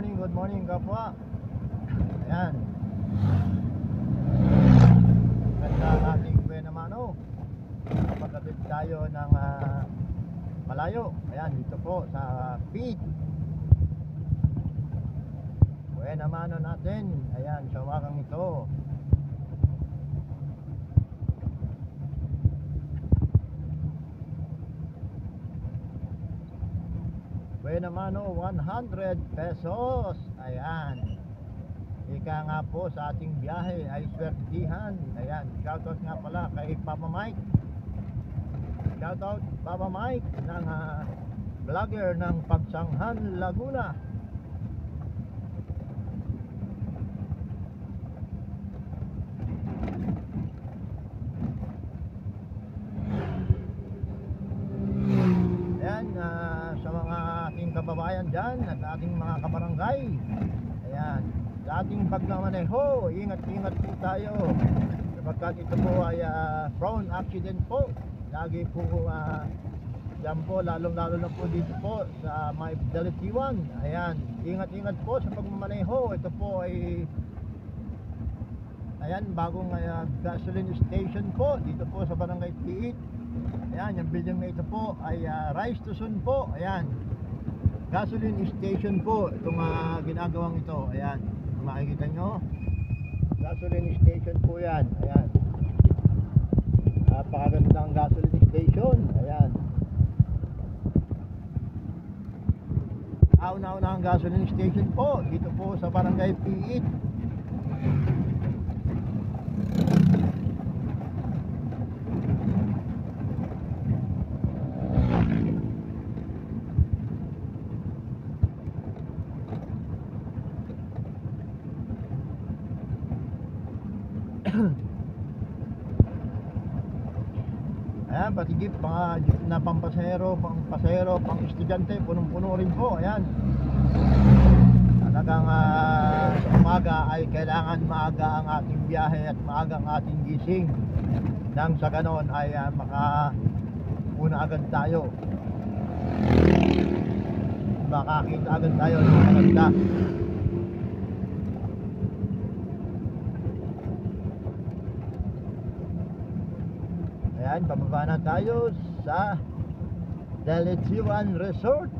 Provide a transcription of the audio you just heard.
good morning kapwa. Ayan. Ganda ang ating Buena Mano. Kapagkabit tayo ng malayo. Ayan, dito po sa feed Buena Mano natin. Ayan, sa wakang ito. Buena Mano 100 pesos. Ayan. Ika nga po sa ating biyahe ay swertihan. Ayan, shoutout nga pala kay Papa Mike. Shoutout Papa Mike ng vlogger ng Pagsanghan, Laguna. Ayan, sa mga ating kababayan dyan at ating mga kabarangay. Ayan, sa ating pagmamaneho, ingat-ingat po tayo sapagkat ito po ay prone accident po. Lagi po dyan po, lalong-lalo na po dito po sa may Dalitiwan. Ayan, ingat-ingat po sa pagmamaneho. Ito po ay ayan, bagong gasoline station po dito po sa Barangay Tiit. Ayan, yung building na ito po ay Rise to Sun po. Ayan, gasoline station po itong ginagawang ito. Ayan, makikita nyo, gasoline station po yan. Ayan, napakagandang gasoline station. Ayan, una-una ang gasoline station po dito po sa Barangay Tiit. Ayan, pati jeep, mga jeep na pampasero, pang estudyante, punong-puno rin po. Ayan, talagang sa umaga ay kailangan maaga ang ating biyahe at maaga ang ating gising nang sa ganon ay makauna agad tayo, makakita agad tayo ng maganda. Ayan, pababa na tayo sa Dalitiwan Resort.